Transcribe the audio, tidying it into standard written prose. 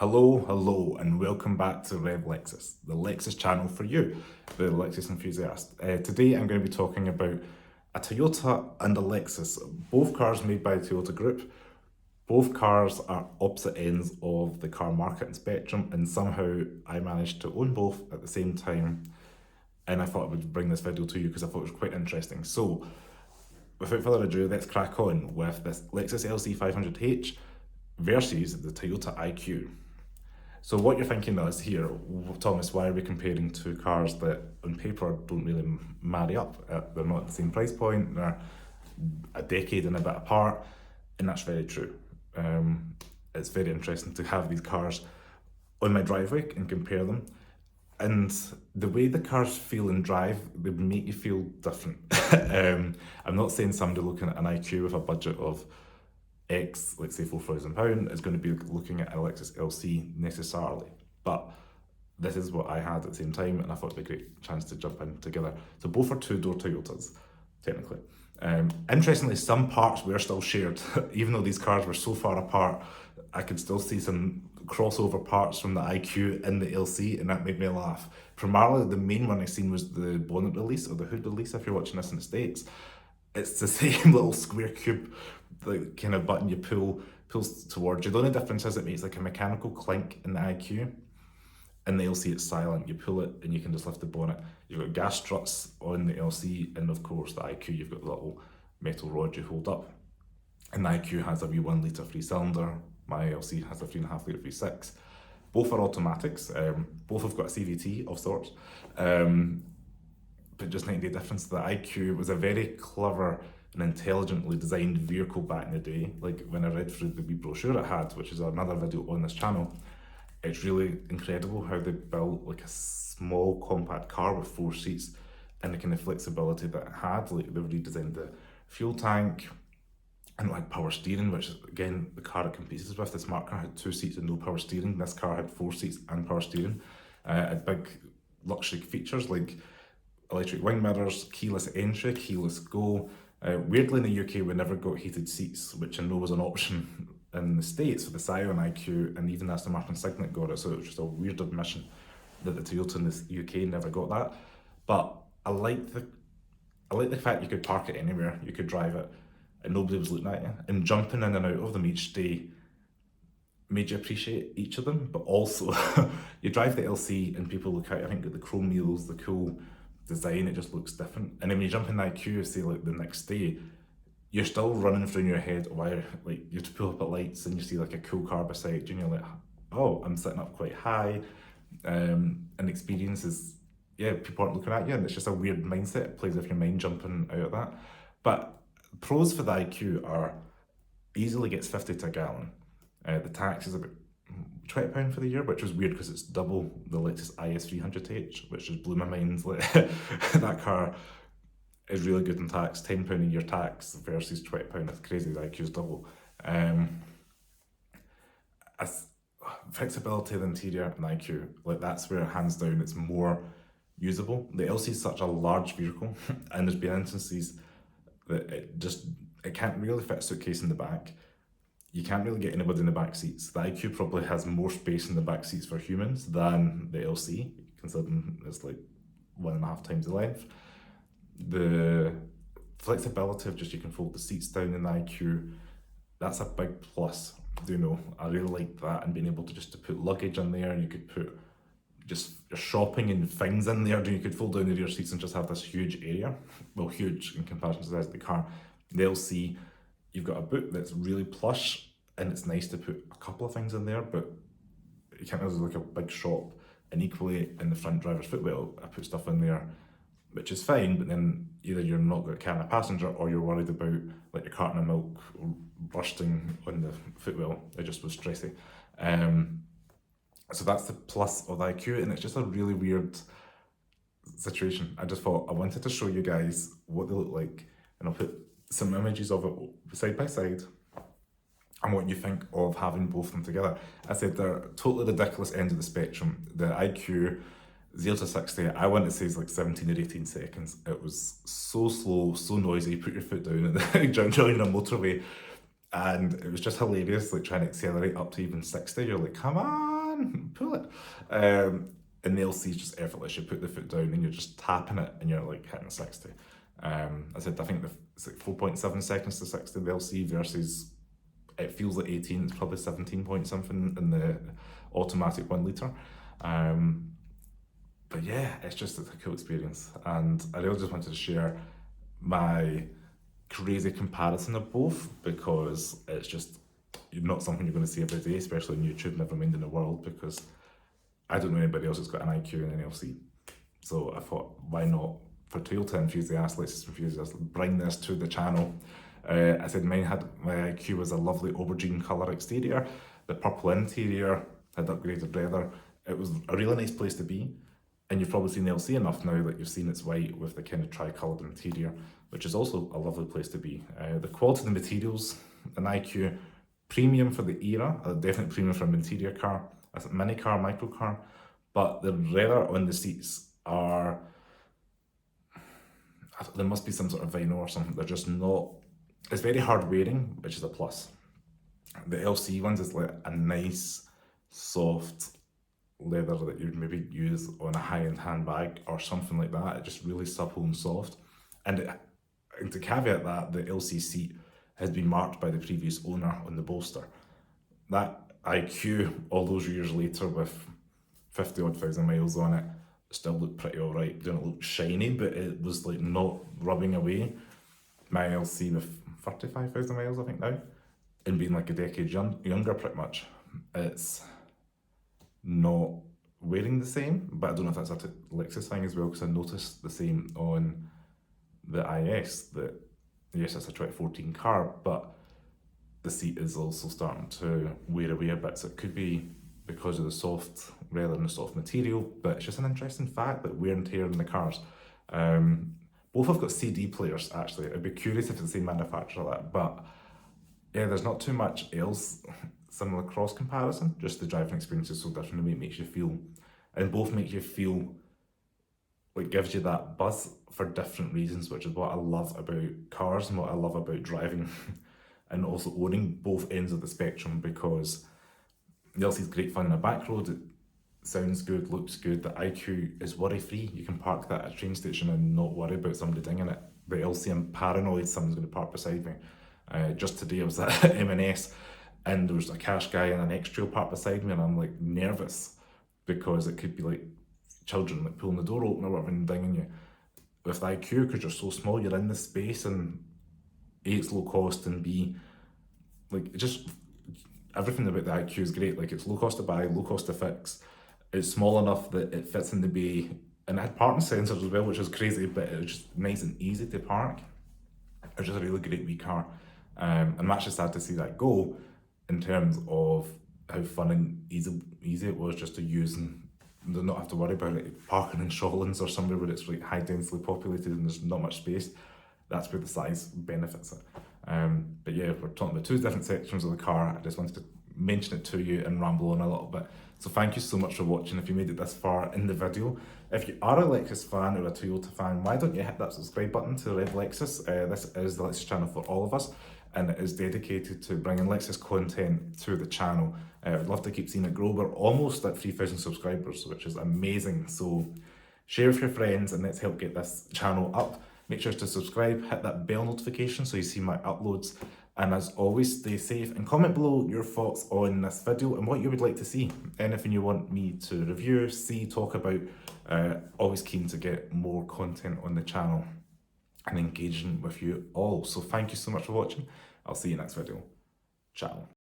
Hello, and welcome back to Rev Lexus, the Lexus channel for you, the Lexus enthusiast. Today I'm going to be talking about a Toyota and a Lexus, both cars made by the Toyota Group. Both cars are opposite ends of the car market and spectrum, and somehow I managed to own both at the same time, and I thought I would bring this video to you because I thought it was quite interesting. So, without further ado, let's crack on with this Lexus LC 500H versus the Toyota IQ. So what you're thinking is here, Thomas, why are we comparing two cars that on paper don't really marry up? They're not at the same price point, they're a decade and a bit apart, and that's very true. It's very interesting to have these cars on my driveway and compare them. And the way the cars feel and drive, they make you feel different. I'm not saying somebody looking at an IQ with a budget of X, let's say £4,000, is going to be looking at a Lexus LC necessarily, but this is what I had at the same time, and I thought it'd be a great chance to jump in together. So both are two-door Toyotas, technically. Interestingly, some parts were still shared. Even though these cars were so far apart, I could still see some crossover parts from the IQ in the LC, and that made me laugh. Primarily, the main one I seen was the bonnet release, or the hood release if you're watching this in the States. It's the same little square cube, the kind of button you pulls towards you. The only difference is it makes like a mechanical clink in the IQ. In the LC it's silent, you pull it and you can just lift the bonnet. You've got gas struts on the LC, and of course the IQ, you've got the little metal rod you hold up. And the IQ has a V1 litre 3-cylinder, my LC has a 3.5 litre V6. Both are automatics, both have got a CVT of sorts. But just night and day difference. The IQ was a very clever and intelligently designed vehicle back in the day. Like when I read through the wee brochure it had, which is another video on this channel, it's really incredible how they built like a small compact car with 4 seats and the kind of flexibility that it had. Like they've redesigned the fuel tank and it had power steering, which again, the car it competes with, the Smart car had 2 seats and no power steering. This car had 4 seats and power steering. It had big luxury features like electric wing mirrors, keyless entry, keyless go. Weirdly in the UK we never got heated seats, which I know was an option in the States for the Scion IQ, and even Aston Martin Signet got it, so it was just a weird admission that the Toyota in the UK never got that. But I like the fact you could park it anywhere, you could drive it and nobody was looking at you, and jumping in and out of them each day made you appreciate each of them. But also you drive the LC and people look at you, I think the chrome wheels, the cool design, it just looks different. And then when you jump in the IQ, say like the next day, you're still running through in your head why, like you have to pull up at lights and you see like a cool car beside you and you're like, oh, I'm sitting up quite high. And experience is, yeah, people aren't looking at you, and it's just a weird mindset. It plays with your mind jumping out of that. But pros for the IQ are easily gets 50 to a gallon. The tax is about £20 for the year, which was weird because it's double the Lexus IS 300H, which just blew my mind. Like, that car is really good in tax. £10 a year tax versus £20. That's crazy. The IQ is double. As flexibility of the interior and IQ, like that's where hands down it's more usable. The LC is such a large vehicle, and there's been instances that it can't really fit a suitcase in the back. You can't really get anybody in the back seats. The IQ probably has more space in the back seats for humans than the LC, considering it's like 1.5 times the length. The flexibility of just you can fold the seats down in the IQ, that's a big plus. You know, I really like that, and being able to just to put luggage in there, and you could put just your shopping and things in there, and you could fold down the rear seats and just have this huge area. Well, huge in comparison to the size of the car. The LC, you've got a boot that's really plush, and it's nice to put a couple of things in there, but you can't have like a big shop. And equally in the front driver's footwell, I put stuff in there, which is fine, but then either you're not going to carry a passenger, or you're worried about like your carton of milk bursting on the footwell. It just was stressy. So that's the plus of the IQ, and it's just a really weird situation. I just thought I wanted to show you guys what they look like, and I'll put some images of it side by side and what you think of having both of them together. I said they're totally ridiculous end of the spectrum. The IQ 0 to 60, I want to say is like 17 or 18 seconds. It was so slow, so noisy. You put your foot down and join a motorway, and it was just hilarious, like trying to accelerate up to even 60. You're like, come on! on, pull it. And the LC is just effortless. You put the foot down and you're just tapping it and you're like hitting 60. I said, I think it's like 4.7 seconds to 60 the LC versus it feels like 18, it's probably 17 point something in the automatic 1 litre. But yeah, it's a cool experience. And I really just wanted to share my crazy comparison of both because it's just not something you're going to see every day, especially on YouTube, never mind in the world, because I don't know anybody else who's got an IQ and an LC. So I thought, why not, for Toyota enthusiasts, Lexus enthusiasts, bring this to the channel. I said my IQ was a lovely aubergine colour exterior, the purple interior had upgraded leather. It was a really nice place to be, and you've probably seen the LC enough now that you've seen it's white with the kind of tri-coloured interior, which is also a lovely place to be. The quality of the materials, an IQ, premium for the era, definitely premium for an interior car, a mini car, micro car, but the leather on the seats are, there must be some sort of vinyl or something, they're just not, it's very hard wearing, which is a plus. The LC ones is like a nice, soft leather that you'd maybe use on a high-end handbag or something like that. It's just really supple and soft. And to caveat that, the LC seat has been marked by the previous owner on the bolster. That IQ, all those years later with 50 odd thousand miles on it, still looked pretty alright. Didn't look shiny, but it was like not rubbing away. My LC with 35,000 miles, I think now, and being like a decade younger pretty much, it's not wearing the same, but I don't know if that's a Lexus thing as well, because I noticed the same on the IS, that yes, it's a 2014 car, but the seat is also starting to wear away a bit, so it could be because of the soft leather and the soft material, but it's just an interesting fact that wear and tear in the cars. Both have got CD players actually. I'd be curious if it's the same manufacturer, that, but yeah, there's not too much else similar cross comparison, just the driving experience is so different the way it makes you feel. And both make you feel like, gives you that buzz for different reasons, which is what I love about cars and what I love about driving and also owning both ends of the spectrum, because the LC is great fun on a back road, it sounds good, looks good, the IQ is worry free, you can park that at a train station and not worry about somebody dinging it. The LC, I'm paranoid someone's going to park beside me. Just today I was at M&S and there was a cash guy and an X-Trail parked beside me and I'm like nervous because it could be like children like pulling the door open or whatever and dinging you. With the IQ, because you're so small, you're in this space, and A, it's low cost, and B, like just everything about the IQ is great. Like it's low cost to buy, low cost to fix. It's small enough that it fits in the bay, and it had parking sensors as well, which was crazy, but it was just nice and easy to park. It's just a really great wee car. I'm actually sad to see that go in terms of how fun and easy it was just to use and not have to worry about it. Parking in Shawlands or somewhere where it's like high densely populated and there's not much space, that's where the size benefits it. But yeah, we're talking about two different sections of the car. I just wanted to mention it to you and ramble on a little bit. So thank you so much for watching if you made it this far in the video. If you are a Lexus fan or a Toyota fan, why don't you hit that subscribe button to Red Lexus? This is the Lexus channel for all of us, and it is dedicated to bringing Lexus content to the channel. I'd love to keep seeing it grow. We're almost at 3,000 subscribers, which is amazing. So share with your friends and let's help get this channel up. Make sure to subscribe, hit that bell notification so you see my uploads. And as always, stay safe and comment below your thoughts on this video and what you would like to see. Anything you want me to review, see, talk about. Always keen to get more content on the channel and engaging with you all. So thank you so much for watching. I'll see you next video. Ciao.